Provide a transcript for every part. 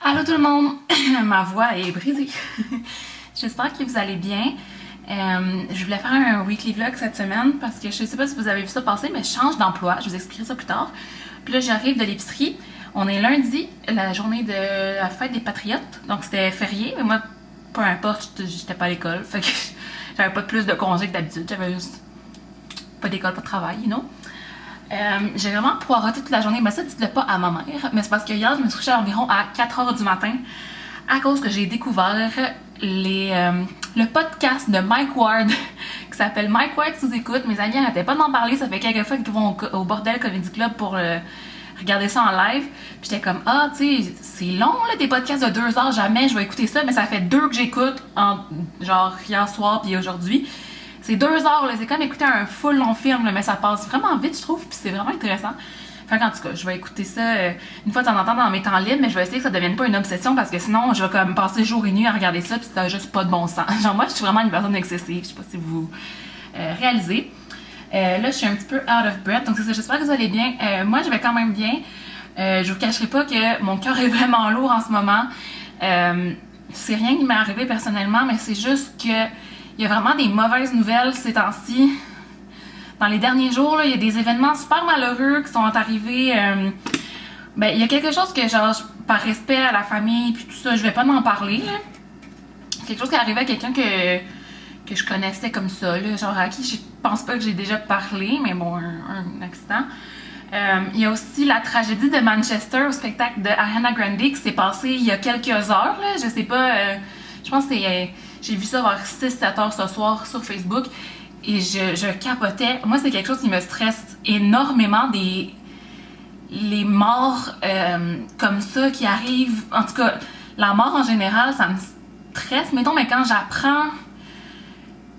Allô tout le monde, ma voix est brisée. J'espère que vous allez bien. Je voulais faire un weekly vlog cette semaine parce que je sais pas si vous avez vu ça passer, mais je change d'emploi. Je vous expliquerai ça plus tard. Puis là, j'arrive de l'épicerie. On est lundi, la journée de la fête des Patriotes. Donc c'était férié, mais moi, peu importe, j'étais pas à l'école. Fait que j'avais pas plus de congés que d'habitude. J'avais juste pas d'école, pas de travail, you know. J'ai vraiment poireauté toute la journée, mais ça dites-le pas à ma mère, mais c'est parce que hier je me suis couchée environ à 4h du matin à cause que j'ai découvert le podcast de Mike Ward qui s'appelle Mike Ward sous écoute. Mes amis n'arrêtaient pas d'en parler, ça fait quelques fois qu'ils vont au Bordel Comedy Club pour regarder ça en live. Puis j'étais comme tu sais, c'est long là, des podcasts de 2 heures, jamais je vais écouter ça, mais ça fait 2 que j'écoute genre hier soir puis aujourd'hui. C'est 2 heures, là, c'est comme écouter un full long film, là, mais ça passe vraiment vite, je trouve, puis c'est vraiment intéressant. Fait qu'en tout cas, je vais écouter ça une fois de temps en temps dans mes temps libres, mais je vais essayer que ça devienne pas une obsession parce que sinon, je vais comme passer jour et nuit à regarder ça, puis ça a juste pas de bon sens. Genre, moi, je suis vraiment une personne excessive, je sais pas si vous réalisez. Là, je suis un petit peu out of breath, donc c'est ça, j'espère que vous allez bien. Moi, je vais quand même bien. Je vous cacherai pas que mon cœur est vraiment lourd en ce moment. C'est rien qui m'est arrivé personnellement, mais c'est juste que il y a vraiment des mauvaises nouvelles ces temps-ci. Dans les derniers jours, là, il y a des événements super malheureux qui sont arrivés. Il y a quelque chose que, genre, par respect à la famille puis tout ça, je vais pas m'en parler. Là. Quelque chose qui est arrivé à quelqu'un que je connaissais comme ça, là, genre à qui je pense pas que j'ai déjà parlé, mais bon, un accident. Il y a aussi la tragédie de Manchester au spectacle de Ariana Grande qui s'est passé il y a quelques heures. Là, je sais pas, je pense que c'est... J'ai vu ça vers 6-7 heures ce soir sur Facebook et je capotais. Moi, c'est quelque chose qui me stresse énormément, les morts comme ça qui arrivent. En tout cas, la mort en général, ça me stresse. Mettons, mais quand j'apprends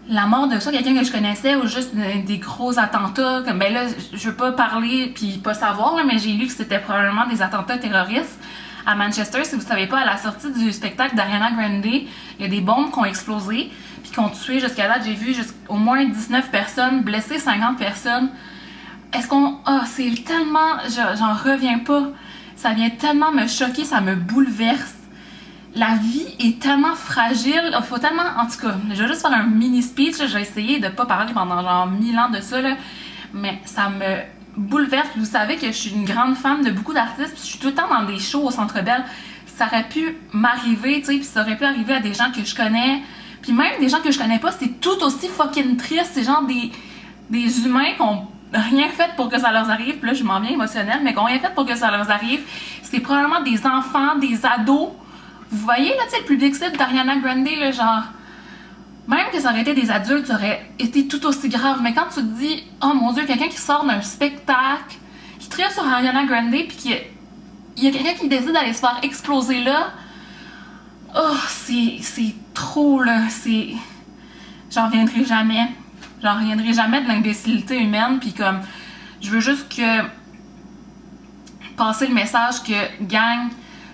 la mort de ça, quelqu'un que je connaissais ou juste des gros attentats, comme ben là, je veux pas parler puis pas savoir, là, mais j'ai lu que c'était probablement des attentats terroristes. À Manchester, si vous ne savez pas, à la sortie du spectacle d'Ariana Grande, il y a des bombes qui ont explosé puis qui ont tué jusqu'à date, j'ai vu au moins 19 personnes, blessé 50 personnes. Est-ce qu'on... c'est tellement... J'en reviens pas. Ça vient tellement me choquer, ça me bouleverse. La vie est tellement fragile. Il faut tellement... En tout cas, je vais juste faire un mini speech. Là, je vais essayer de pas parler pendant genre 1000 ans de ça, là, mais ça me... bouleverse. Vous savez que je suis une grande fan de beaucoup d'artistes, puis je suis tout le temps dans des shows au Centre Bell. Ça aurait pu m'arriver, tu sais, puis ça aurait pu arriver à des gens que je connais, puis même des gens que je connais pas, c'est tout aussi fucking triste. C'est genre des humains qui ont rien fait pour que ça leur arrive, puis là je m'en viens émotionnelle, mais qui ont rien fait pour que ça leur arrive. C'est probablement des enfants, des ados. Vous voyez là, tu sais, le public cible d'Ariana Grande, là, genre... Même que ça aurait été des adultes, ça aurait été tout aussi grave. Mais quand tu te dis, oh mon Dieu, quelqu'un qui sort d'un spectacle, qui tripe sur Ariana Grande, puis qu'il y a quelqu'un qui décide d'aller se faire exploser là, c'est trop, là. J'en reviendrai jamais. J'en reviendrai jamais de l'imbécilité humaine, puis comme, je veux juste passer le message que, gang,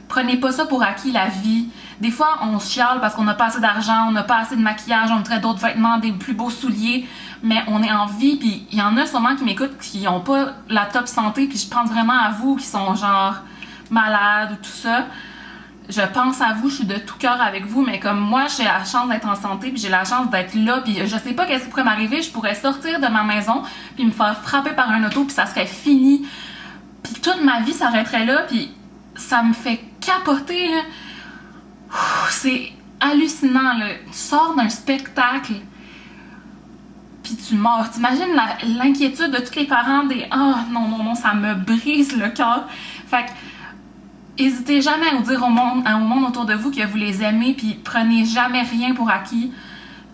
prenez pas ça pour acquis la vie. Des fois, on se chiale parce qu'on n'a pas assez d'argent, on n'a pas assez de maquillage, on voudrait d'autres vêtements, des plus beaux souliers, mais on est en vie, puis il y en a sûrement qui m'écoutent qui n'ont pas la top santé, puis je pense vraiment à vous qui sont genre malades ou tout ça. Je pense à vous, je suis de tout cœur avec vous, mais comme moi, j'ai la chance d'être en santé, puis j'ai la chance d'être là, puis je sais pas qu'est-ce qui pourrait m'arriver, je pourrais sortir de ma maison, puis me faire frapper par un auto, puis ça serait fini. Puis toute ma vie s'arrêterait là, puis ça me fait capoter, là. C'est hallucinant, là. Tu sors d'un spectacle puis tu meurs. T'imagines l'inquiétude de tous les parents des « Ah, non, ça me brise le cœur. » Fait que, hésitez jamais à dire au monde autour de vous que vous les aimez, puis prenez jamais rien pour acquis.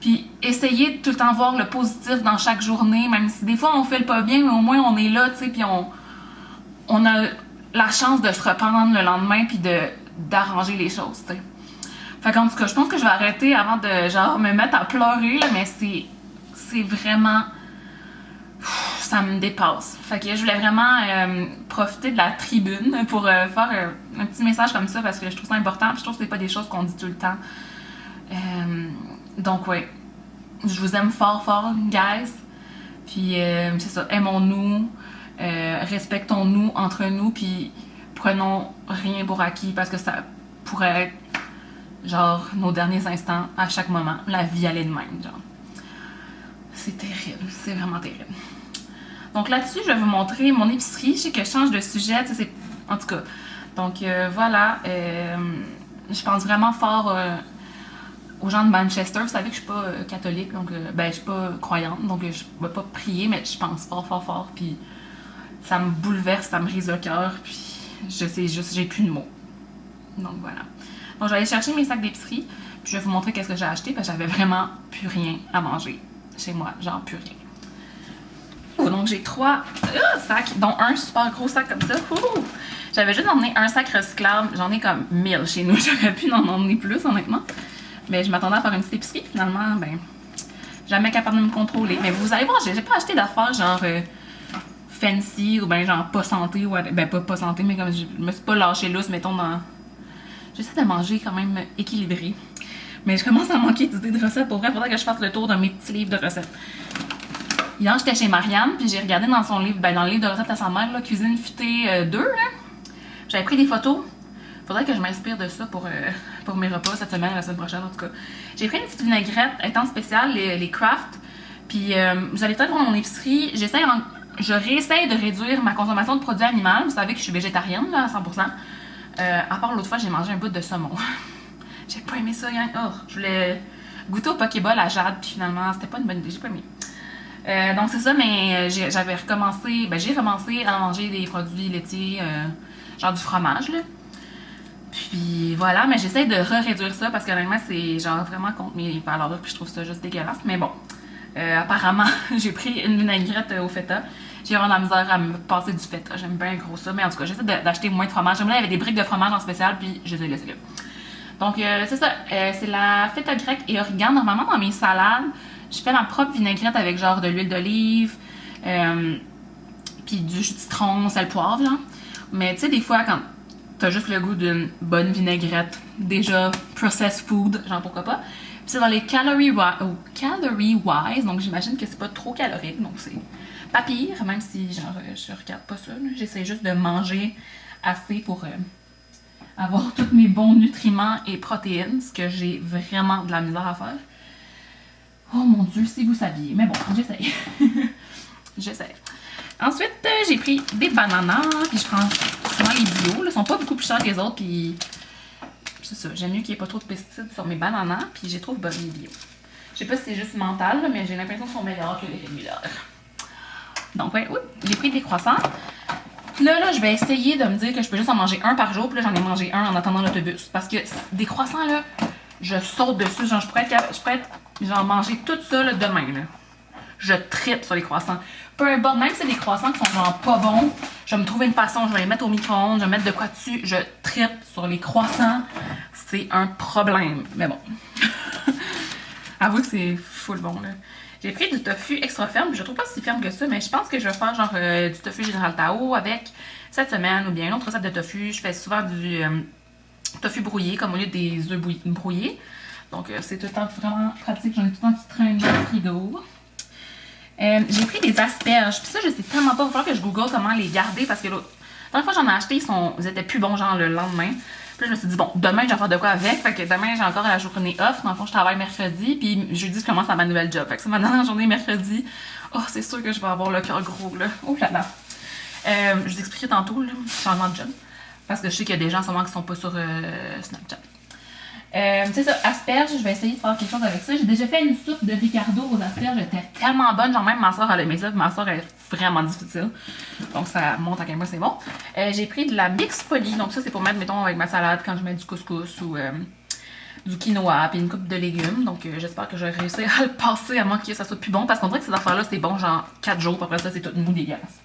Puis essayez de tout le temps voir le positif dans chaque journée, même si des fois on fait le pas bien, mais au moins on est là, tu sais, puis on a la chance de se reprendre le lendemain puis d'arranger les choses, tu sais. Fait qu'en tout cas, je pense que je vais arrêter avant de genre me mettre à pleurer, là, mais c'est vraiment... ça me dépasse. Fait que je voulais vraiment profiter de la tribune pour faire un petit message comme ça parce que je trouve ça important, puis je trouve que c'est pas des choses qu'on dit tout le temps. Donc ouais, je vous aime fort fort, guys. Puis c'est ça, aimons-nous, respectons-nous entre nous, puis prenons rien pour acquis parce que ça pourrait être genre nos derniers instants à chaque moment. La vie allait de même, genre. C'est terrible, c'est vraiment terrible. Donc là-dessus, je vais vous montrer mon épicerie. Je sais que je change de sujet, tu sais, en tout cas. Donc voilà, je pense vraiment fort aux gens de Manchester. Vous savez que je suis pas catholique, donc ben je suis pas croyante, donc je vais pas prier, mais je pense fort, fort, fort, puis ça me bouleverse, ça me brise le cœur, puis je sais juste, j'ai plus de mots. Donc voilà. Donc je vais aller chercher mes sacs d'épicerie, puis je vais vous montrer qu'est-ce que j'ai acheté, parce que j'avais vraiment plus rien à manger chez moi, genre plus rien. Donc j'ai 3 sacs, dont un super gros sac comme ça. J'avais juste emmené un sac recyclable, j'en ai comme 1000 chez nous, j'aurais pu en emmener plus honnêtement. Mais je m'attendais à faire une petite épicerie, finalement, ben, jamais capable de me contrôler. Mais vous allez voir, j'ai pas acheté d'affaires genre fancy ou ben genre pas santé, ou ben pas santé, mais comme je me suis pas lâché lousse, mettons dans... J'essaie de manger quand même équilibré. Mais je commence à manquer d'idées de recettes. Pour vrai, il faudrait que je fasse le tour de mes petits livres de recettes. Hier, j'étais chez Marianne, puis j'ai regardé dans son livre, ben dans le livre de recettes à sa mère, là, Cuisine futée 2, là. J'avais pris des photos. Faudrait que je m'inspire de ça pour mes repas cette semaine, la semaine prochaine en tout cas. J'ai pris une petite vinaigrette, étant spéciale, les Kraft. Puis vous allez peut-être voir mon épicerie. Je réessaye de réduire ma consommation de produits animaux. Vous savez que je suis végétarienne là, à 100%. À part l'autre fois, j'ai mangé un bout de saumon. J'ai pas aimé ça, gang. Oh, je voulais goûter au Pokéball à Jade, puis finalement, c'était pas une bonne idée. J'ai pas aimé. Donc c'est ça, mais j'avais recommencé, ben j'ai recommencé à manger des produits laitiers, genre du fromage là. Puis voilà, mais j'essaie de réduire ça parce que honnêtement c'est genre vraiment contre mes valeurs puis je trouve ça juste dégueulasse. Mais bon, apparemment j'ai pris une vinaigrette au feta. J'ai vraiment de la misère à me passer du feta, j'aime bien gros ça. Mais en tout cas, j'essaie d'acheter moins de fromage. J'aime là, il y avait des briques de fromage en spécial puis je les ai laissées là. Donc c'est ça, c'est la feta grecque et origan. Normalement dans mes salades, je fais ma propre vinaigrette avec genre de l'huile d'olive, puis du jus de citron, sel, poivre, genre. Mais tu sais, des fois, quand t'as juste le goût d'une bonne vinaigrette, déjà processed food, genre pourquoi pas. Puis c'est dans les calorie wise, donc j'imagine que c'est pas trop calorique, donc c'est pas pire, même si genre je regarde pas ça. J'essaie juste de manger assez pour avoir tous mes bons nutriments et protéines, ce que j'ai vraiment de la misère à faire. Oh mon dieu, si vous saviez. Mais bon, j'essaye. J'essaye. Ensuite, j'ai pris des bananas. Puis je prends souvent les bio. Ils sont pas beaucoup plus chers que les autres. Puis c'est ça. J'aime mieux qu'il n'y ait pas trop de pesticides sur mes bananas. Puis je les trouve bonnes, les bio. Je sais pas si c'est juste mental, mais j'ai l'impression qu'ils sont meilleurs que les régulières. Donc, ouais, j'ai pris des croissants. Là, je vais essayer de me dire que je peux juste en manger un par jour. Puis là, j'en ai mangé un en attendant l'autobus. Parce que des croissants, là, je saute dessus. Genre, je pourrais être genre manger tout ça là, demain. Là. Je tripe sur les croissants. Peu importe, même si c'est des croissants qui sont genre pas bons, je vais me trouver une façon, je vais les mettre au micro-ondes, je vais mettre de quoi dessus. Je tripe sur les croissants. C'est un problème. Mais bon. Avoue que c'est full bon. Là. J'ai pris du tofu extra ferme. Je trouve pas si ferme que ça, mais je pense que je vais faire genre du tofu Général Tao avec cette semaine ou bien une autre recette de tofu. Je fais souvent du tofu brouillé, comme au lieu des œufs brouillés. Donc, c'est tout le temps vraiment pratique. J'en ai tout le temps qui traînent dans le frigo. J'ai pris des asperges. Puis ça, je sais tellement pas. Il va falloir que je google comment les garder parce que la dernière fois que j'en ai acheté, ils étaient plus bons, genre le lendemain. Puis là, je me suis dit, bon, demain, je vais faire de quoi avec. Fait que demain, j'ai encore la journée off. Dans le fond, je travaille mercredi. Puis jeudi, je commence à ma nouvelle job. Fait que c'est ma dernière journée mercredi. Oh, c'est sûr que je vais avoir le cœur gros, là. Oh là là. Je vous expliquerai tantôt, là, changement de job. Parce que je sais qu'il y a des gens en ce moment qui sont pas sur Snapchat. C'est ça, asperges, je vais essayer de faire quelque chose avec ça. J'ai déjà fait une soupe de Ricardo aux asperges, elle était tellement bonne, genre même ma soeur elle aimait ça, ma soeur est vraiment difficile. Donc ça montre à quel point c'est bon. J'ai pris de la mix poly, donc ça c'est pour mettre, mettons, avec ma salade quand je mets du couscous ou du quinoa, puis une coupe de légumes. Donc j'espère que je vais réussir à le passer à moins que ça soit plus bon, parce qu'on dirait que ces affaires-là c'est bon genre 4 jours, puis après ça c'est tout mou dégueulasse.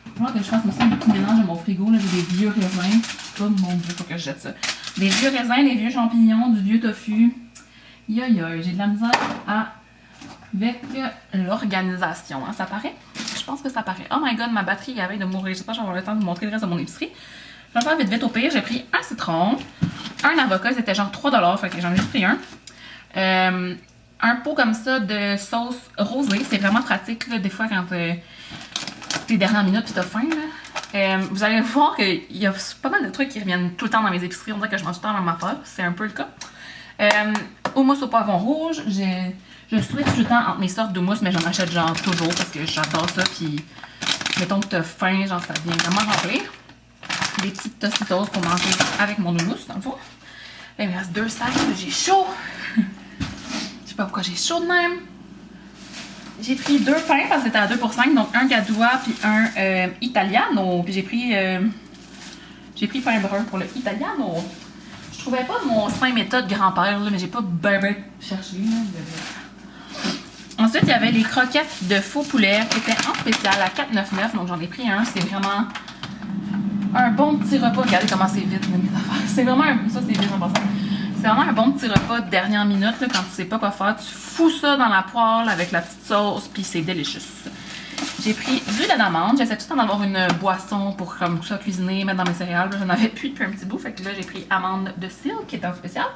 Je crois que je fasse aussi un petit mélange à mon frigo. Là, j'ai des vieux raisins. Oh mon dieu, faut que je jette ça. Des vieux raisins, des vieux champignons, du vieux tofu. Yo, j'ai de la misère avec l'organisation. Hein. Ça paraît? Je pense que ça paraît. Oh my god, ma batterie est à veille de mourir. J'espère que je vais avoir le temps de vous montrer le reste de mon épicerie. Je vais faire vite au pire. J'ai pris un citron, un avocat, c'était genre 3$. Fait que j'en ai juste pris un. Un pot comme ça de sauce rosée. C'est vraiment pratique là, des fois quand t'es dernière minute pis t'as faim. Là. Vous allez voir qu'il y a pas mal de trucs qui reviennent tout le temps dans mes épiceries. On dirait que je mange tout le temps la même affaire. C'est un peu le cas. Houmous au poivron rouge. Je switch tout le temps entre mes sortes d'houmous, mais j'en achète genre toujours parce que j'adore ça. Puis, mettons que t'as faim, genre ça vient vraiment remplir. Des petites tostitos pour manger avec mon houmous, dans le fond. Là, il me reste 2 sacs. J'ai chaud. Je sais pas pourquoi j'ai chaud de même. J'ai pris 2 pains parce que c'était à 2 pour 5, donc un Gadois puis un Italiano. Puis j'ai pris pain brun pour le Italiano. Je trouvais pas mon 5 méthodes grand-père, mais j'ai pas ben cherché. Ensuite, il y avait les croquettes de faux poulet qui étaient en spécial à 4,99, donc j'en ai pris un. C'est vraiment un bon petit repas. Regardez comment c'est vite, mes affaires. C'est vraiment ça, c'est vite en passant. C'est vraiment un bon petit repas de dernière minute, là, quand tu sais pas quoi faire. Tu fous ça dans la poêle avec la petite sauce, puis c'est délicieux. J'ai pris du lait d'amande. J'essaie tout le temps d'avoir une boisson pour comme ça cuisiner, mettre dans mes céréales. J'en avais plus depuis un petit bout, fait que là j'ai pris amande de Silk qui est en spécial.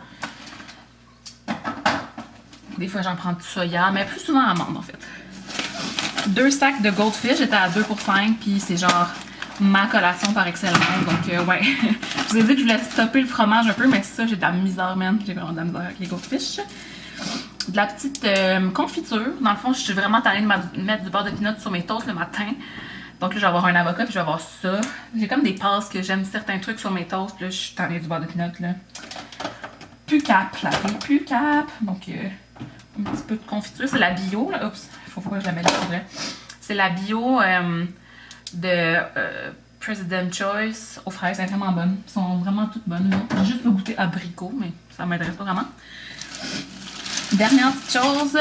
Des fois j'en prends du soya, mais plus souvent amande en fait. 2 sacs de Goldfish, j'étais à 2 pour 5, puis c'est genre ma collation par excellence. Donc ouais, je vous ai dit que je voulais stopper le fromage un peu, mais ça j'ai de la misère, man. J'ai vraiment de la misère avec les Goldfish. De la petite confiture. Dans le fond, je suis vraiment tannée de mettre du beurre de pinot sur mes toasts le matin. Donc là, je vais avoir un avocat puis je vais avoir ça. J'ai comme des passes que j'aime certains trucs sur mes toasts. Puis là, je suis tannée du beurre de pinot, là. Plus cap, la vie, plus cap. Donc, un petit peu de confiture. C'est la bio, là. Oups, il faut que je la mette là, c'est vrai. C'est la bio de President Choice aux fraises. C'est vraiment bonne. Elles sont vraiment toutes bonnes. J'ai juste pas goûté abricot, mais ça m'intéresse pas vraiment. Dernière petite chose,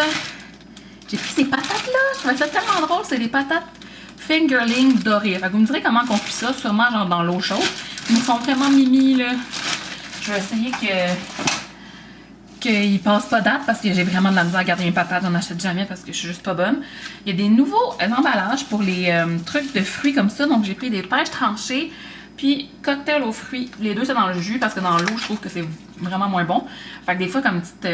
j'ai pris ces patates-là. Je trouvais ça tellement drôle. C'est des patates fingerling dorées. Fait que vous me direz comment on cuit ça. Sûrement genre dans l'eau chaude. Mais ils sont vraiment mimi, là. Je vais essayer qu'ils passent pas date parce que j'ai vraiment de la misère à garder mes patates. J'en achète jamais parce que je suis juste pas bonne. Il y a des nouveaux emballages pour les trucs de fruits comme ça. Donc j'ai pris des pêches tranchées. Puis cocktail aux fruits. Les deux c'est dans le jus parce que dans l'eau je trouve que c'est vraiment moins bon. Fait que des fois comme petite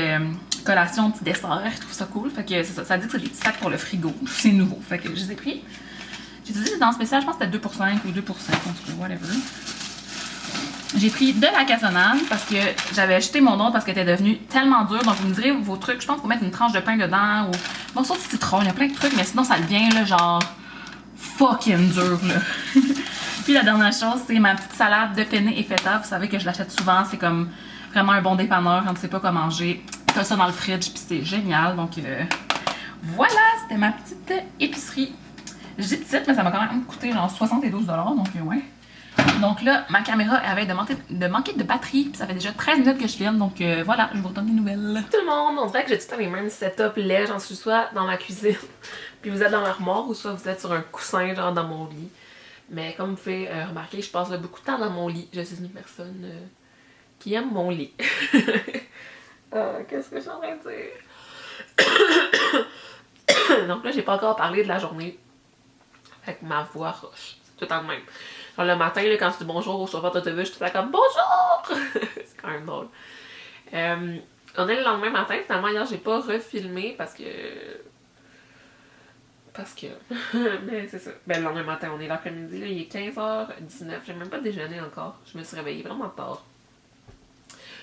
collation, petit dessert, je trouve ça cool. Fait que ça dit que c'est des petits sacs pour le frigo. C'est nouveau. Fait que je les ai pris. J'ai dit dans le spécial, je pense que c'était 2 pour 5 ou 2 pour 5, en tout cas, whatever. J'ai pris de la cassonade parce que j'avais jeté mon autre parce qu'elle était devenue tellement dure. Donc vous me direz vos trucs, je pense qu'il faut mettre une tranche de pain dedans ou bon ça de citron, il y a plein de trucs, mais sinon ça devient là genre fucking dur là. Puis la dernière chose, c'est ma petite salade de penne et feta. Vous savez que je l'achète souvent, c'est comme vraiment un bon dépanneur quand tu sais pas quoi manger. T'as ça dans le fridge, puis c'est génial. Donc voilà, c'était ma petite épicerie. Je dis petite, mais ça m'a quand même coûté genre 72$, donc ouais. Donc là, ma caméra avait de manquer de batterie, puis ça fait déjà 13 minutes que je filme, donc voilà, je vous redonne des nouvelles. Tout le monde, on dirait que j'ai tout le temps les mêmes setups laids, j'en suis soit dans ma cuisine, puis vous êtes dans l'armoire, ou soit vous êtes sur un coussin, genre dans mon lit. Mais comme vous pouvez remarquer, je passe beaucoup de temps dans mon lit. Je suis une personne qui aime mon lit. Qu'est-ce que je suis en train de dire? Donc là, j'ai pas encore parlé de la journée. Fait que ma voix roche. C'est tout le temps de même. Genre le matin, là, quand je dis bonjour au chauffeur d'autobus, je suis tout le temps comme bonjour! C'est quand même drôle. On est le lendemain matin. Finalement, hier, j'ai pas refilmé parce que... mais c'est ça. Ben, le lendemain matin, on est l'après-midi, là, il est 15h19. J'ai même pas déjeuné encore. Je me suis réveillée vraiment tard.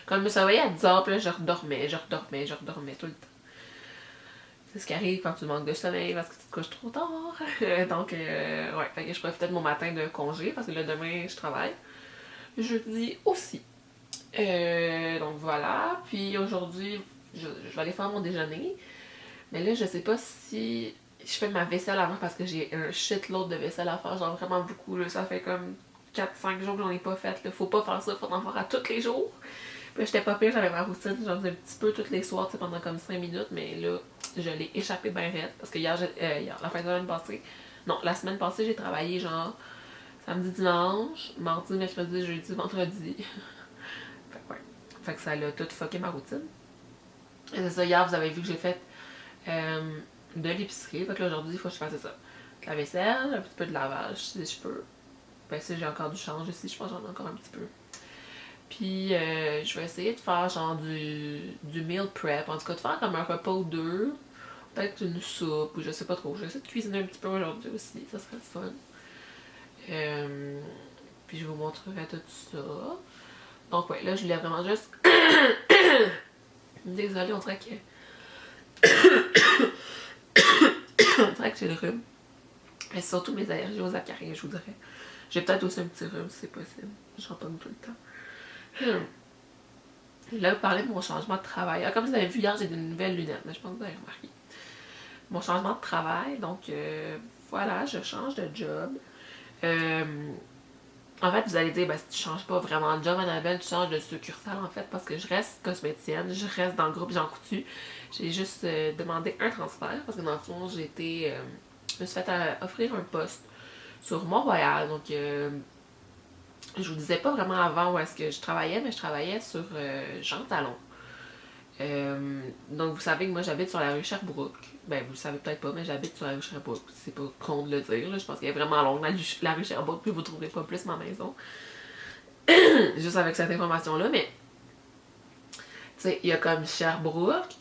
Quand je me suis réveillée à 10h, puis là, je redormais tout le temps. C'est ce qui arrive quand tu manques de sommeil parce que tu te couches trop tard. Donc, ouais, fait que je profitais de mon matin de congé parce que là, demain, je travaille. Jeudi aussi. Donc, voilà. Puis aujourd'hui, je vais aller faire mon déjeuner. Mais là, je sais pas si je fais ma vaisselle avant parce que j'ai un shitload de vaisselle à faire. Genre vraiment beaucoup. Là. Ça fait comme 4-5 jours que j'en ai pas fait. Là. Faut pas faire ça, faut en faire à tous les jours. Puis là, j'étais pas pire, j'avais ma routine. J'en faisais un petit peu tous les soirs, pendant comme 5 minutes. Mais là, je l'ai échappé bien raide. Parce que hier, la fin de semaine passée, non, la semaine passée, j'ai travaillé genre samedi, dimanche, mardi, mercredi, jeudi, vendredi. Fait que ouais. Fait que ça a tout fucké ma routine. Et c'est ça, hier, vous avez vu que j'ai fait de l'épicerie. Fait que là, aujourd'hui, il faut que je fasse ça. De la vaisselle, un petit peu de lavage, si je peux. Ben, si j'ai encore du change ici, je pense que j'en ai encore un petit peu. Puis, je vais essayer de faire genre du meal prep. En tout cas, de faire comme un repas ou deux. Peut-être une soupe ou je sais pas trop. Je vais essayer de cuisiner un petit peu aujourd'hui aussi. Ça serait le fun. Puis je vous montrerai tout ça. Donc ouais, là je voulais vraiment juste... Désolée, on dirait que... on dirait que j'ai le rhume. Mais surtout mes allergies aux acariens, je vous dirais. J'ai peut-être aussi un petit rhume si c'est possible. J'en pogne tout le temps. Là, vous parlez de mon changement de travail. Ah, comme vous avez vu hier, j'ai des nouvelles lunettes, mais je pense que vous avez remarqué. Mon changement de travail, donc voilà, je change de job. En fait, vous allez dire, ben, si tu changes pas vraiment de job, Annabelle, tu changes de succursale en fait, parce que je reste cosméticienne, je reste dans le groupe Jean Coutu. J'ai juste demandé un transfert, parce que dans le fond, je me suis fait offrir un poste sur Mont-Royal. Donc, je vous disais pas vraiment avant où est-ce que je travaillais, mais je travaillais sur Jean Talon. Donc, vous savez que moi, j'habite sur la rue Sherbrooke. Ben, vous le savez peut-être pas, mais j'habite sur la rue Sherbrooke. C'est pas con de le dire, là. Je pense qu'elle est vraiment longue, la rue Sherbrooke, puis vous trouverez pas plus ma maison. Juste avec cette information-là, mais... Tu sais, il y a comme Sherbrooke,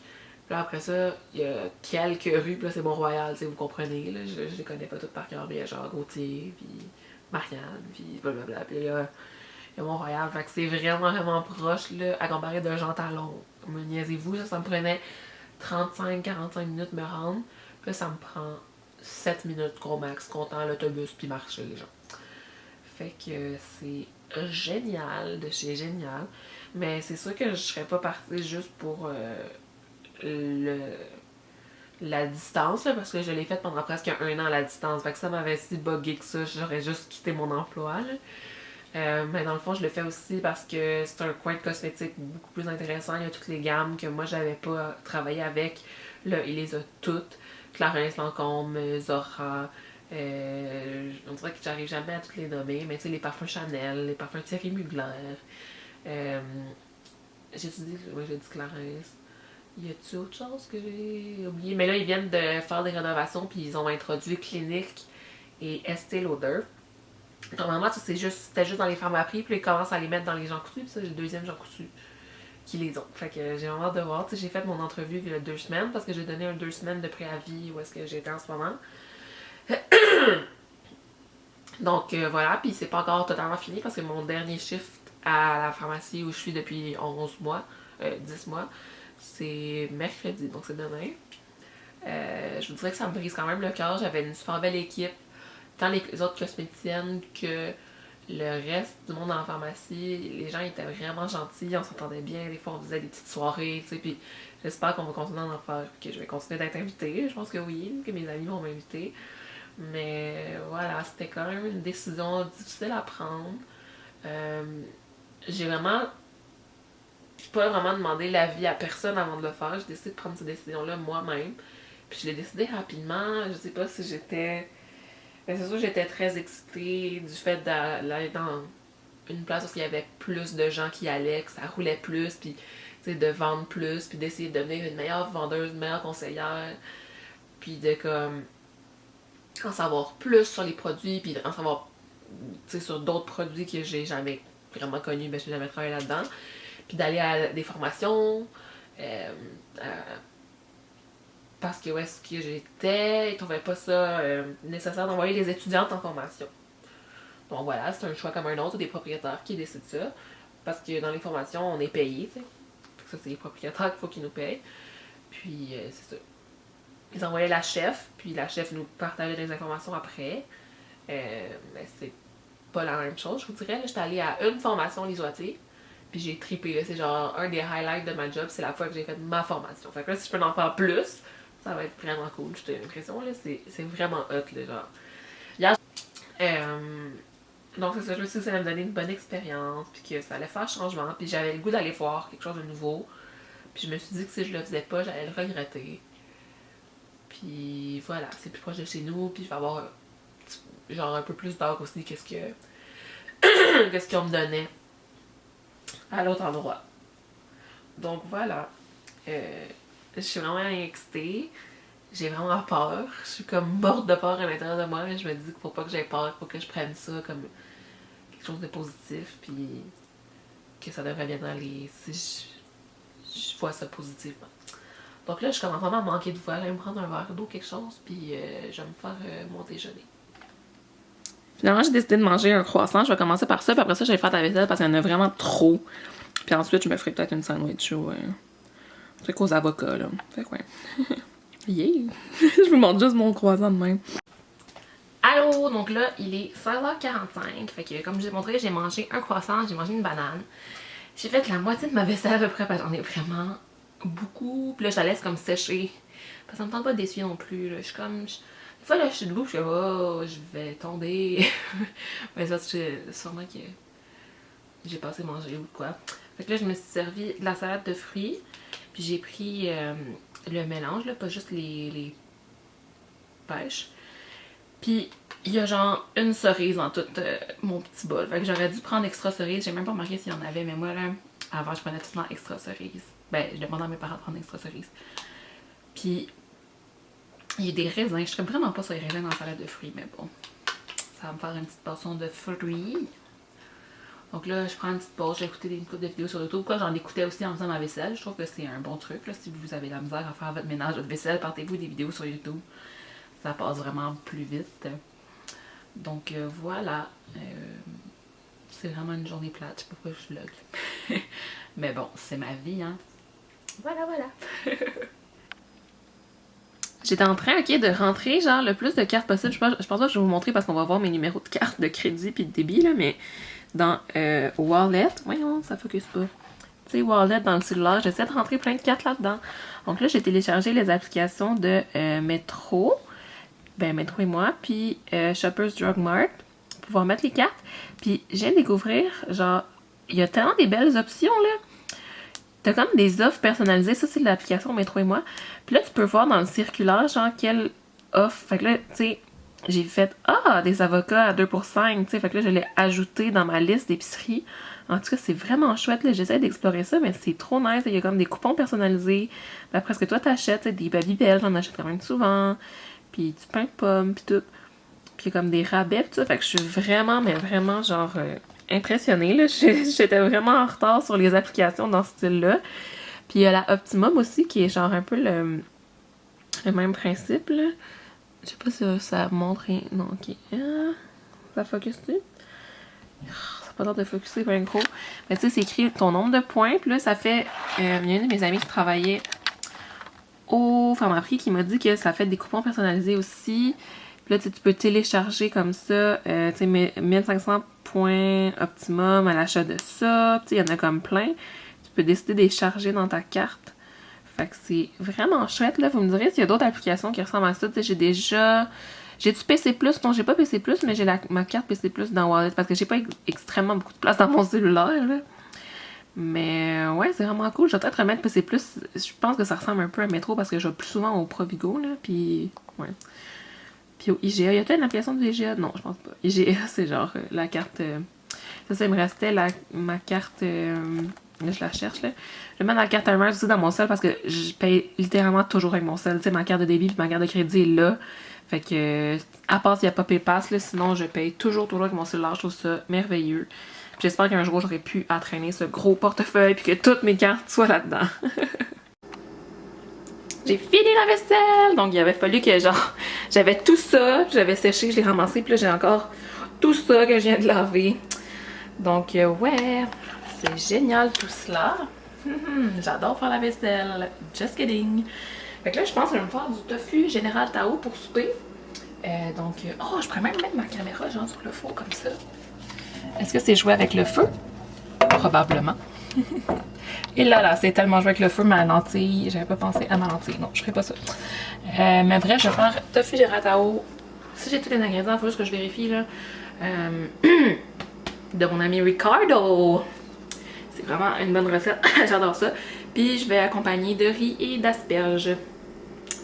puis après ça, il y a quelques rues, puis là, c'est Mont-Royal, tu sais, vous comprenez, là. Je les connais pas toutes par cœur, mais il y a genre Gauthier, puis Marianne, puis blablabla. Puis il y a Mont-Royal, fait que c'est vraiment, vraiment proche, là, à comparer de Jean Talon. Me niaisez-vous, ça me prenait 35-45 minutes me rendre, puis là, ça me prend 7 minutes gros max, comptant l'autobus puis marcher, genre. Fait que c'est génial, de chez génial, mais c'est sûr que je serais pas partie juste pour la distance, là, parce que je l'ai faite pendant presque un an à la distance, fait que ça m'avait si bugué que ça, j'aurais juste quitté mon emploi, là. Mais dans le fond, je le fais aussi parce que c'est un coin de cosmétiques beaucoup plus intéressant. Il y a toutes les gammes que moi, j'avais pas travaillé avec. Là, il les a toutes. Clarins, Lancôme, Zora. On dirait que j'arrive jamais à toutes les nommer. Mais tu sais, les parfums Chanel, les parfums Thierry Mugler. J'ai dit Clarins. Y a-t-il autre chose que j'ai oublié? Mais là, ils viennent de faire des rénovations puis ils ont introduit Clinique et Estée Lauder. Normalement, c'était juste dans les pharmacies, puis ils commencent à les mettre dans les gens coutus, puis ça, c'est le deuxième Jean Coutu qui les ont. Fait que j'ai vraiment hâte de voir. J'ai fait mon entrevue il y a 2 semaines, parce que j'ai donné 2 semaines de préavis où est-ce que j'étais en ce moment. Donc voilà, puis c'est pas encore totalement fini, parce que mon dernier shift à la pharmacie où je suis depuis 11 mois, 10 mois, c'est mercredi, donc c'est demain. Je vous dirais que ça me brise quand même le cœur. J'avais une super belle équipe, tant les autres cosméticiennes que le reste du monde en pharmacie. Les gens étaient vraiment gentils, on s'entendait bien. Des fois, on faisait des petites soirées, tu sais. Puis j'espère qu'on va continuer à en faire, que je vais continuer d'être invitée. Je pense que oui, que mes amis vont m'inviter. Mais voilà, c'était quand même une décision difficile à prendre. J'ai vraiment pas vraiment demandé l'avis à personne avant de le faire. J'ai décidé de prendre cette décision-là moi-même. Puis je l'ai décidé rapidement. Je sais pas si j'étais... Mais c'est sûr que j'étais très excitée du fait d'aller dans une place où il y avait plus de gens qui allaient, que ça roulait plus, puis de vendre plus, puis d'essayer de devenir une meilleure vendeuse, une meilleure conseillère, puis de comme en savoir plus sur les produits, puis en savoir sur d'autres produits que j'ai jamais vraiment connus, ben j'ai jamais travaillé là-dedans, puis d'aller à des formations, parce que où est-ce que j'étais, ils trouvaient pas ça nécessaire d'envoyer les étudiantes en formation. Donc voilà, c'est un choix comme un autre, des propriétaires qui décident ça, parce que dans les formations, on est payé, tu sais. Ça, c'est les propriétaires qu'il faut qu'ils nous payent. Puis c'est ça. Ils envoyaient la chef, puis la chef nous partageait des informations après. Mais c'est pas la même chose, je vous dirais. J'étais allée à une formation lisoatique, puis j'ai trippé. C'est genre un des highlights de ma job, c'est la fois que j'ai fait ma formation. Fait que là, si je peux en faire plus, ça va être vraiment cool. J'ai l'impression, là, c'est vraiment hot, là, genre. Hier, donc c'est ça, je me suis dit que ça allait me donner une bonne expérience, puis que ça allait faire changement, puis j'avais le goût d'aller voir quelque chose de nouveau. Puis je me suis dit que si je le faisais pas, j'allais le regretter. Puis voilà, c'est plus proche de chez nous, puis je vais avoir genre un peu plus d'heures aussi qu'est-ce qu'on me donnait à l'autre endroit. Donc voilà, je suis vraiment excitée, j'ai vraiment peur, je suis comme morte de peur à l'intérieur de moi, mais je me dis qu'il faut pas que j'aie peur, il faut que je prenne ça comme quelque chose de positif, puis que ça devrait bien aller si je vois ça positivement. Donc là, je commence vraiment à manquer de voix. Je vais me prendre un verre d'eau, quelque chose, puis je vais me faire mon déjeuner. Finalement, j'ai décidé de manger un croissant. Je vais commencer par ça, puis après ça, je vais faire la vaisselle parce qu'il y en a vraiment trop. Puis ensuite, je me ferai peut-être une sandwich ou un truc aux avocats, là. Fait quoi. Yeah! Je vous montre juste mon croissant de même. Allô! Donc là, il est 16h45. Fait que, comme je vous ai montré, j'ai mangé un croissant, j'ai mangé une banane. J'ai fait la moitié de ma vaisselle à peu près parce que j'en ai vraiment beaucoup. Puis là, je la laisse comme sécher. Parce que ça me tente pas d'essuyer non plus. Là. Je suis comme... Des fois, là, je suis debout, je suis comme, oh, je vais tomber. Mais ça, c'est sûrement que j'ai passé manger ou quoi. Fait que là, je me suis servi de la salade de fruits. Puis j'ai pris le mélange, là, pas juste les pêches. Puis il y a genre une cerise dans tout mon petit bol. Fait que j'aurais dû prendre extra cerise. J'ai même pas remarqué s'il y en avait, mais moi, là, avant, je prenais tout le temps extra cerise. Ben, je demandais à mes parents de prendre extra cerise. Puis il y a des raisins. Je serais vraiment pas sur les raisins dans la salade de fruits, mais bon. Ça va me faire une petite portion de fruits. Donc là, je prends une petite pause, j'ai écouté une couple de vidéos sur YouTube. Quoi, j'en écoutais aussi en faisant ma vaisselle. Je trouve que c'est un bon truc. Là, si vous avez de la misère à faire votre ménage, votre vaisselle, partez-vous des vidéos sur YouTube. Ça passe vraiment plus vite. Donc voilà. C'est vraiment une journée plate. Je sais pas pourquoi je vlog. Mais bon, c'est ma vie, hein. Voilà, voilà. J'étais en train, ok, de rentrer genre le plus de cartes possible. Je pense pas que je vais vous montrer parce qu'on va voir mes numéros de cartes de crédit puis de débit, là, mais dans Wallet, voyons, ça focus pas. Tu sais, Wallet dans le cellulaire, j'essaie de rentrer plein de cartes là-dedans. Donc là, j'ai téléchargé les applications de Metro, Metro et moi, puis Shoppers Drug Mart, pour pouvoir mettre les cartes. Puis je viens de découvrir, genre, il y a tellement des belles options, là. T'as comme des offres personnalisées, ça c'est l'application Metro et moi. Puis là, tu peux voir dans le circulaire, genre, quelle offre. Fait que là, tu sais, j'ai fait, des avocats à 2 pour 5, tu sais. Fait que là, je l'ai ajouté dans ma liste d'épicerie. En tout cas, c'est vraiment chouette, là. J'essaie d'explorer ça, mais c'est trop nice. Il y a comme des coupons personnalisés. D'après ce que toi t'achètes, tu sais, des Babybel, j'en achète quand même souvent. Puis du pain de pomme, puis tout. Puis comme des rabais, pis tout ça. Fait que je suis vraiment, mais vraiment, genre... impressionnée, là. J'étais vraiment en retard sur les applications dans ce style-là. Puis il y a la Optimum aussi, qui est genre un peu le même principe, là. Je sais pas si ça montre... Non, ok. Ça focus-tu? Ça n'a pas l'air de focuser bien gros. Mais tu sais, c'est écrit ton nombre de points. Puis là, ça fait... il y a une de mes amies qui travaillait au Pharmaprix qui m'a dit que ça fait des coupons personnalisés aussi. Puis là, tu peux télécharger comme ça, tu sais, 1500 points optimum à l'achat de ça. Tu sais, il y en a comme plein. Tu peux décider de les charger dans ta carte. Fait que c'est vraiment chouette, là. Vous me direz s'il y a d'autres applications qui ressemblent à ça. Tu sais, j'ai déjà... J'ai du PC+, non, j'ai pas PC+, mais j'ai ma carte PC+, dans Wallet parce que j'ai pas extrêmement beaucoup de place dans mon cellulaire, là. Mais ouais, c'est vraiment cool. Je vais peut-être remettre PC+. Je pense que ça ressemble un peu à Metro parce que je vais plus souvent au Provigo, là. Puis, ouais. Puis au IGA, il y a peut-être l'application du IGA? Non, je pense pas. IGA, c'est genre la carte... ça, il me restait ma carte... là, je la cherche, là. Je mets la carte Timer aussi dans mon cell parce que je paye littéralement toujours avec mon cell. Tu sais, ma carte de débit puis ma carte de crédit est là. Fait que, à part s'il n'y a pas PayPass, là, sinon je paye toujours avec mon cellulaire. Je trouve ça merveilleux. J'espère qu'un jour, j'aurai pu entraîner ce gros portefeuille puis que toutes mes cartes soient là-dedans. J'ai fini la vaisselle! Donc, il avait fallu que, genre, j'avais tout ça, j'avais séché, je l'ai ramassé, puis là, j'ai encore tout ça que je viens de laver. Donc, ouais, c'est génial tout cela. J'adore faire la vaisselle. Just kidding. Fait que là, je pense que je vais me faire du tofu Général Tao pour souper. Donc, je pourrais même mettre ma caméra, genre, sur le four comme ça. Est-ce que c'est joué avec le feu? Probablement. Et là, c'est tellement joué avec le feu, ma lentille. J'avais pas pensé à ma lentille. Non, je ferai pas ça. Mais bref, je vais faire tofu Général Tao. Si j'ai tous les ingrédients, il faut juste que je vérifie, là. De mon ami Ricardo. C'est vraiment une bonne recette. J'adore ça. Puis je vais accompagner de riz et d'asperges.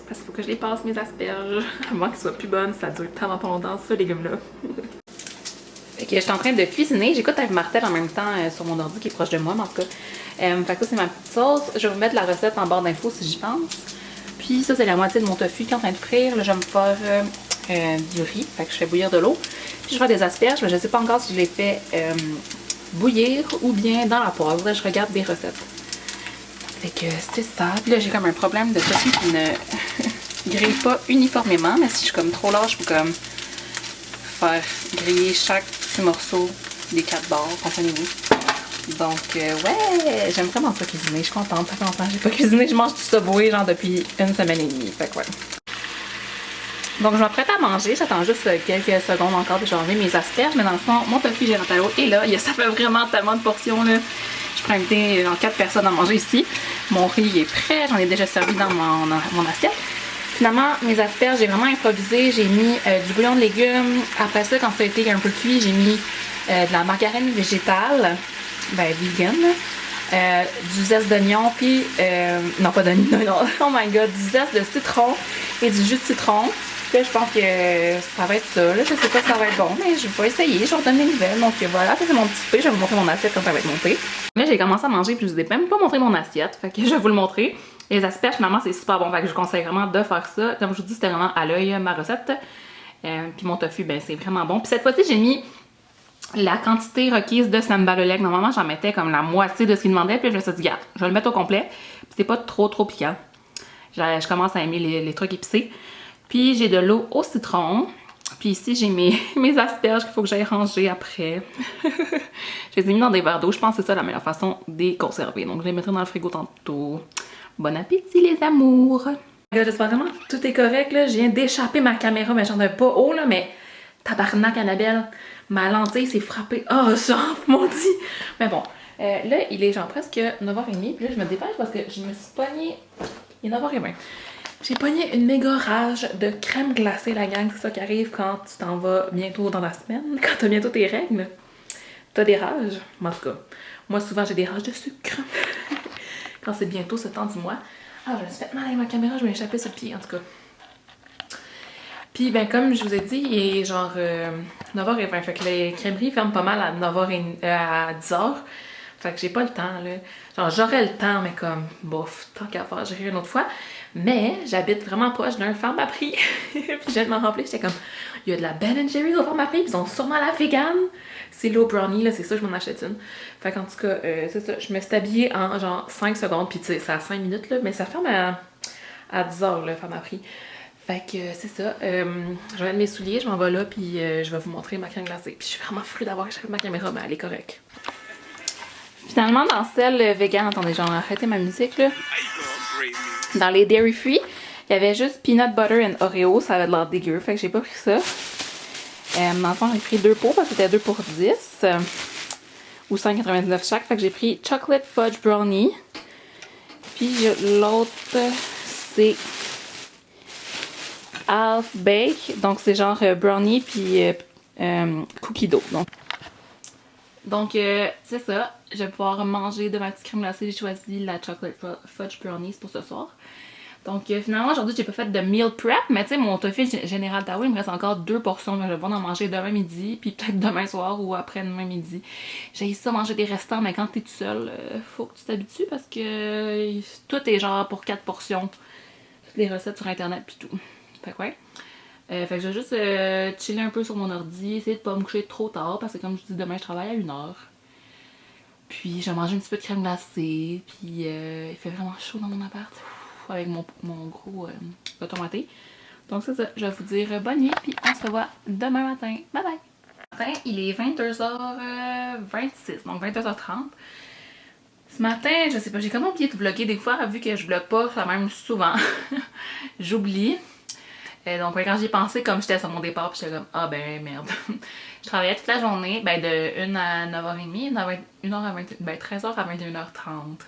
Parce qu'il faut que je les passe, mes asperges. Avant qu'ils soient plus bonnes, ça dure tellement pas longtemps, ce légume-là. Fait que je suis en train de cuisiner. J'écoute avec Martel en même temps sur mon ordi qui est proche de moi, mais en tout cas. Fait que ça, c'est ma petite sauce. Je vais vous mettre la recette en barre d'infos si j'y pense. Puis ça, c'est la moitié de mon tofu qui est en train de frire. Là, je vais me faire du riz. Fait que je fais bouillir de l'eau. Puis je vais faire des asperges, mais je ne sais pas encore si je les fais bouillir ou bien dans la poêle. Là, je regarde des recettes. Fait que c'est ça. Puis là, j'ai comme un problème de tofu qui ne grille pas uniformément. Mais si je suis comme trop large, je peux comme faire griller chaque petit morceau des 4 bords, comprenez-vous. Donc, ouais, j'aime vraiment ça cuisiner. Je suis contente, ça fait longtemps que j'ai pas cuisiné. Je mange du Subway genre depuis une semaine et demie. Fait que ouais. Donc, je m'apprête à manger. J'attends juste quelques secondes encore puis je vais enlever mes asperges. Mais dans le fond, mon tofu Gelatalo est là. Ça fait vraiment tellement de portions là. Je pourrais inviter 4 personnes à manger ici. Mon riz est prêt. J'en ai déjà servi dans mon assiette. Finalement, mes asperges, j'ai vraiment improvisé. J'ai mis du bouillon de légumes. Après ça, quand ça a été un peu cuit, j'ai mis de la margarine végétale. Ben, vegan. Du zeste d'oignon, puis... non, pas d'oignon, non. Oh my god, du zeste de citron et du jus de citron. Là, je pense que ça va être ça. Là, je sais pas si ça va être bon, mais je vais essayer. Je vais vous donner des nouvelles. Donc voilà, ça c'est mon petit souper. Je vais vous montrer mon assiette quand ça va être monté. Là, j'ai commencé à manger, puis je vous ai même pas montré mon assiette. Fait que je vais vous le montrer. Les asperges, finalement, c'est super bon. Fait que je vous conseille vraiment de faire ça. Comme je vous dis, c'était vraiment à l'œil ma recette. Puis mon tofu, ben c'est vraiment bon. Puis cette fois-ci, j'ai mis la quantité requise de sambalolek. Normalement, j'en mettais comme la moitié de ce qu'il demandait. Puis je me suis dit, regarde, je vais le mettre au complet. Puis c'est pas trop piquant. Je commence à aimer les trucs épicés. Puis j'ai de l'eau au citron. Puis ici, j'ai mes asperges qu'il faut que j'aille ranger après. Je les ai mis dans des verres d'eau. Je pense que c'est ça la meilleure façon de les conserver. Donc je les mettrai dans le frigo tantôt. Bon appétit les amours! J'espère vraiment que tout est correct. Là. Je viens d'échapper ma caméra, mais j'en ai pas haut, là, mais tabarnak Annabelle, ma lentille s'est frappée. Oh, genre, mon dieu! Mais bon, là, il est genre presque 9h30. Puis là, je me dépêche parce que je me suis pognée. Il est 9h20. J'ai pogné une méga rage de crème glacée, la gang. C'est ça qui arrive quand tu t'en vas bientôt dans la semaine, quand t'as bientôt tes règles. T'as des rages. En tout cas, moi, souvent, j'ai des rages de sucre. Quand c'est bientôt ce temps du mois. Ah, je me suis fait mal avec ma caméra, je vais échapper sur le pied, en tout cas. Puis, ben, comme je vous ai dit, il est genre 9h20. Fait que les crèmeries ferment pas mal à 9h à 10h. Fait que j'ai pas le temps, là. Genre, j'aurais le temps, mais comme, bof, tant qu'à faire, j'irai une autre fois. Mais j'habite vraiment proche d'un Pharmaprix. Puis je viens de m'en rappeler, j'étais comme, il y a de la Ben & Jerry's au Pharmaprix, puis ils ont sûrement la vegan. C'est l'eau brownie, là, c'est ça, je m'en achète une. Fait qu'en tout cas, c'est ça, je me suis habillée en genre 5 secondes, puis tu sais, c'est à 5 minutes, là, mais ça ferme à 10h, le Pharmaprix. Fait que c'est ça, je vais mettre mes souliers, je m'en vais là, puis je vais vous montrer ma crème glacée. Puis je suis vraiment frustrée d'avoir échappé ma caméra, mais elle est correcte. Finalement, dans celle vegan, attendez, j'ai arrêté ma musique, là. Dans les Dairy Free, il y avait juste Peanut Butter and Oreo, ça avait de l'air dégueu, fait que j'ai pas pris ça. Dans le fond, j'ai pris 2 pots parce que c'était 2 pour 10 ou 5,99 chaque, fait que j'ai pris Chocolate Fudge Brownie. Puis l'autre, c'est Half Bake, donc c'est genre brownie puis cookie dough. Donc c'est ça, je vais pouvoir manger de ma petite crème glacée. J'ai choisi la Chocolate Fudge Brownies pour ce soir. Donc finalement aujourd'hui j'ai pas fait de meal prep, mais tu sais mon tofu général Tao, il me reste encore 2 portions. Je vais pouvoir en manger demain midi, puis peut-être demain soir ou après-demain midi. J'ai ça manger des restants, mais quand t'es tout seul, faut que tu t'habitues parce que tout est genre pour 4 portions. Toutes les recettes sur internet puis tout. Fait que ouais. Fait que je vais juste chiller un peu sur mon ordi, essayer de pas me coucher trop tard parce que comme je dis demain je travaille à 1h. Puis je vais manger un petit peu de crème glacée, puis il fait vraiment chaud dans mon appart avec mon gros automaté. Donc c'est ça, je vais vous dire bonne nuit, puis on se revoit demain matin. Bye bye! Matin, il est 22h26, donc 22h30. Ce matin, je sais pas, j'ai comme oublié de vlogger des fois, vu que je vlog pas quand même souvent. J'oublie. Donc quand j'y ai pensé, comme j'étais sur mon départ, puis j'étais comme ah ben merde. Je travaillais toute la journée, ben de 1 à 9h30, 1h à 20, ben 13h à 21h30.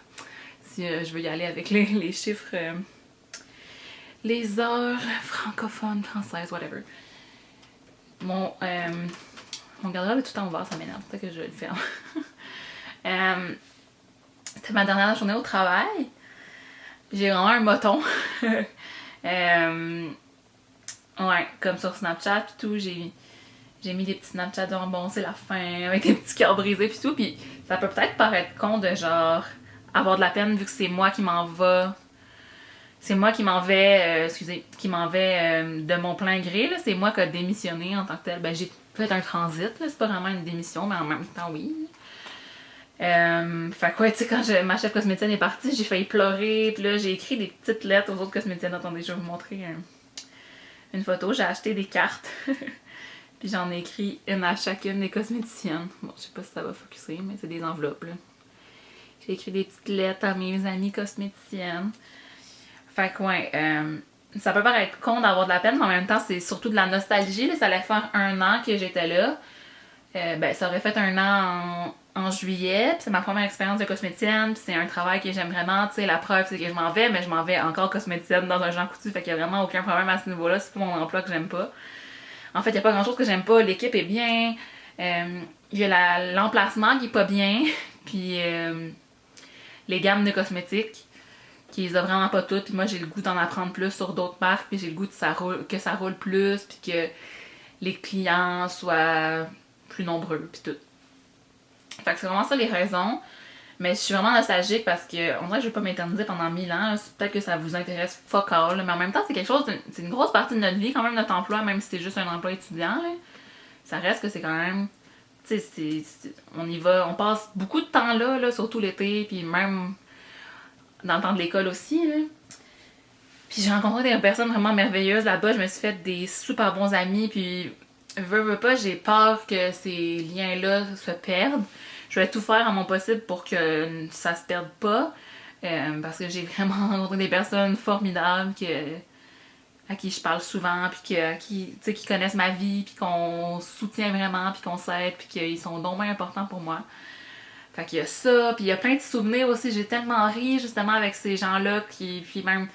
Si je veux y aller avec les chiffres, les heures francophones, françaises, whatever. Mon garde-robe est tout en ouvert, ça m'énerve, peut-être que je le ferme. C'était ma dernière journée au travail. J'ai vraiment un moton. Ouais, comme sur Snapchat pis tout, j'ai mis des petits Snapchats de bon c'est la fin, avec des petits cœurs brisés pis tout, pis ça peut peut-être paraître con de genre avoir de la peine vu que c'est moi qui m'en vais. C'est moi qui m'en vais, qui m'en vais de mon plein gré, là. C'est moi qui ai démissionné en tant que tel. Ben j'ai fait un transit, là, c'est pas vraiment une démission, mais en même temps oui. Fait que ouais, tu sais, quand ma chef cosméticienne est partie, j'ai failli pleurer, pis là j'ai écrit des petites lettres aux autres cosméticiennes. Attendez, je vais vous montrer une photo, j'ai acheté des cartes. Puis j'en ai écrit une à chacune des cosméticiennes. Bon, je sais pas si ça va focuser, mais c'est des enveloppes, là. J'ai écrit des petites lettres à mes amies cosméticiennes. Fait que ouais, ça peut paraître con d'avoir de la peine, mais en même temps, c'est surtout de la nostalgie. Là. Ça allait faire 1 an que j'étais là. Ben, ça aurait fait 1 an en juillet, puis c'est ma première expérience de cosméticienne, puis c'est un travail que j'aime vraiment. Tu sais, la preuve, c'est que je m'en vais, mais je m'en vais encore cosméticienne dans un Jean Coutu, fait qu'il y a vraiment aucun problème à ce niveau-là. C'est pas mon emploi que j'aime pas. En fait, il y a pas grand-chose que j'aime pas. L'équipe est bien. Il y a l'emplacement qui est pas bien, puis les gammes de cosmétiques qui les a vraiment pas toutes, puis moi j'ai le goût d'en apprendre plus sur d'autres marques, puis j'ai le goût que ça roule plus, puis que les clients soient plus nombreux, puis tout. Fait que c'est vraiment ça les raisons, mais je suis vraiment nostalgique parce que on dirait que je vais pas m'éterniser pendant 1000 ans, peut-être que ça vous intéresse fuck all, mais en même temps c'est quelque chose, c'est une grosse partie de notre vie quand même, notre emploi, même si c'est juste un emploi étudiant, là. Ça reste que c'est quand même, tu sais, on y va, on passe beaucoup de temps là, surtout l'été, puis même dans le temps de l'école aussi, là. Puis j'ai rencontré des personnes vraiment merveilleuses là-bas, je me suis fait des super bons amis, puis veux pas, j'ai peur que ces liens-là se perdent. Je vais tout faire à mon possible pour que ça se perde pas, parce que j'ai vraiment rencontré des personnes formidables à qui je parle souvent, puis qui connaissent ma vie, puis qu'on soutient vraiment, puis qu'on s'aide, puis qu'ils sont donc bien importants pour moi. Fait qu'il y a ça, puis il y a plein de souvenirs aussi. J'ai tellement ri justement avec ces gens-là, puis même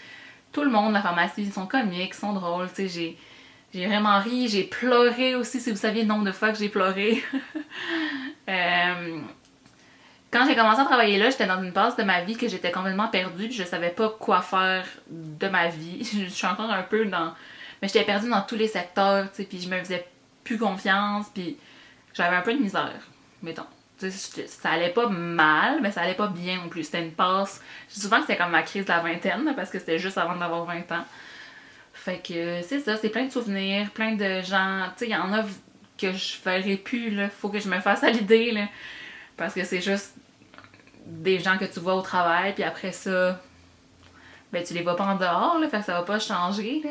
tout le monde de la pharmacie, ils sont comiques, ils sont drôles, tu sais, j'ai vraiment ri, j'ai pleuré aussi, si vous saviez le nombre de fois que j'ai pleuré. Quand j'ai commencé à travailler là, j'étais dans une phase de ma vie que j'étais complètement perdue, puis je savais pas quoi faire de ma vie. Je suis encore un peu dans... Mais j'étais perdue dans tous les secteurs, tu sais, puis je me faisais plus confiance, puis j'avais un peu de misère, mettons. Ça allait pas mal, mais ça allait pas bien non plus. C'était une passe. Je dis souvent que c'était comme ma crise de la vingtaine, parce que c'était juste avant d'avoir 20 ans. Fait que c'est ça, c'est plein de souvenirs, plein de gens. Tu sais, il y en a que je verrai plus, là. Faut que je me fasse à l'idée, là. Parce que c'est juste des gens que tu vois au travail, puis après ça, ben tu les vois pas en dehors, là. Fait que ça va pas changer, là.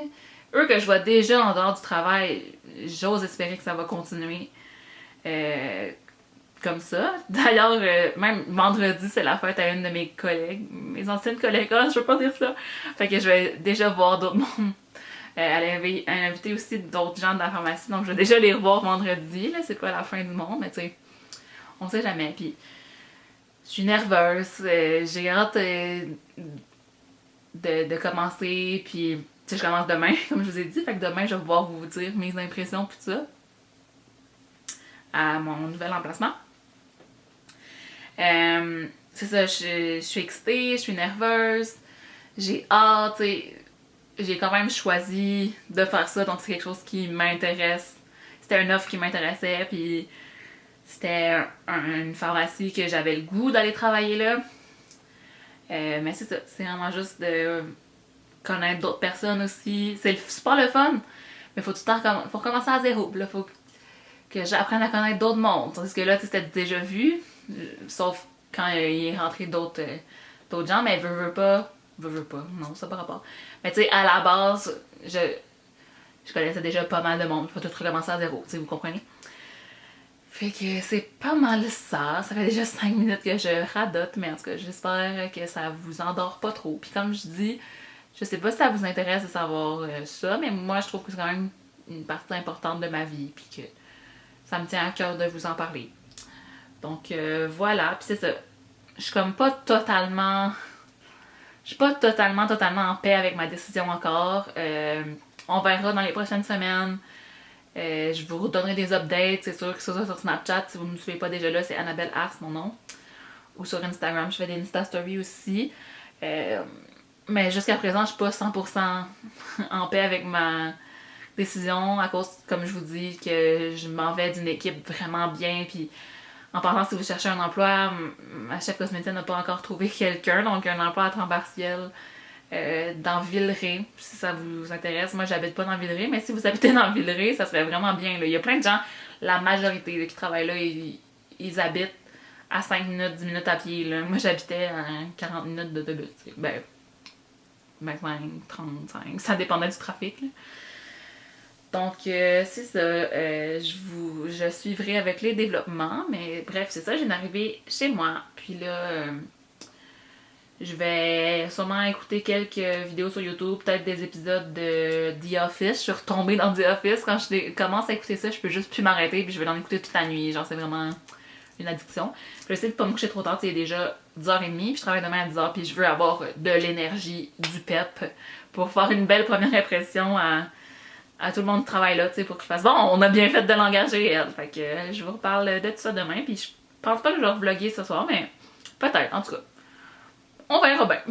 Eux que je vois déjà en dehors du travail, j'ose espérer que ça va continuer. Comme ça. D'ailleurs, même vendredi, c'est la fête à une de mes collègues, mes anciennes collègues, je veux pas dire ça. Fait que je vais déjà voir d'autres mondes. Elle a invité aussi d'autres gens de la pharmacie, donc je vais déjà les revoir vendredi, là, c'est pas la fin du monde, mais tu sais, on sait jamais. Puis, je suis nerveuse, j'ai hâte de commencer, puis, tu sais, je commence demain, comme je vous ai dit, fait que demain, je vais pouvoir vous dire mes impressions, puis tout ça, à mon nouvel emplacement. C'est ça, je suis excitée, je suis nerveuse, j'ai hâte, j'ai quand même choisi de faire ça, donc c'est quelque chose qui m'intéresse. C'était une offre qui m'intéressait, puis c'était une pharmacie que j'avais le goût d'aller travailler là. Mais c'est ça, c'est vraiment juste de connaître d'autres personnes aussi. C'est super le fun, mais faut tout le temps faut recommencer à zéro. Là, faut que j'apprenne à connaître d'autres mondes. Parce que là, c'était déjà vu, sauf quand il est rentré d'autres gens, mais veux pas, non, ça n'a pas rapport. Mais tu sais, à la base, je connaissais déjà pas mal de monde, faut tout recommencer à zéro, tu sais, vous comprenez? Fait que c'est pas mal ça, ça fait déjà 5 minutes que je radote, mais en tout cas, j'espère que ça vous endort pas trop. Puis comme je dis, je sais pas si ça vous intéresse de savoir ça, mais moi, je trouve que c'est quand même une partie importante de ma vie, puis que ça me tient à cœur de vous en parler. Donc voilà, puis c'est ça. Je suis comme pas totalement... Je suis pas totalement en paix avec ma décision encore. On verra dans les prochaines semaines. Je vous redonnerai des updates. C'est sûr que c'est ça sur Snapchat. Si vous ne me suivez pas déjà là, c'est Annabelle Ars, mon nom. Ou sur Instagram, je fais des Insta Stories aussi. Mais jusqu'à présent, je suis pas 100% en paix avec ma décision à cause, comme je vous dis, que je m'en vais d'une équipe vraiment bien. Puis en parlant, si vous cherchez un emploi, ma chef cosméticienne n'a pas encore trouvé quelqu'un, donc un emploi à temps partiel dans Villeray, si ça vous intéresse. Moi, j'habite pas dans Villeray, mais si vous habitez dans Villeray, ça serait vraiment bien. Là. Il y a plein de gens, la majorité là, qui travaillent là, ils habitent à 5 minutes, 10 minutes à pied. Là. Moi, j'habitais à 40 minutes d'autobus. Ben, 25, 35, ça dépendait du trafic. Là. Donc, c'est ça. Je suivrai avec les développements. Mais bref, c'est ça. J'ai arrivé chez moi. Puis là, je vais sûrement écouter quelques vidéos sur YouTube, peut-être des épisodes de The Office. Je suis retombée dans The Office. Quand je commence à écouter ça, je peux juste plus m'arrêter. Puis je vais en écouter toute la nuit. Genre, c'est vraiment une addiction. Je vais essayer de pas me coucher trop tard. C'est déjà 10h30. Puis je travaille demain à 10h. Puis je veux avoir de l'énergie, du pep pour faire une belle première impression à tout le monde qui travaille là, tu sais, pour que je fasse bon, on a bien fait de l'engager, elle. Fait que je vous reparle de tout ça demain, puis je pense pas que je vais vlogger ce soir, mais peut-être, en tout cas. On verra bien.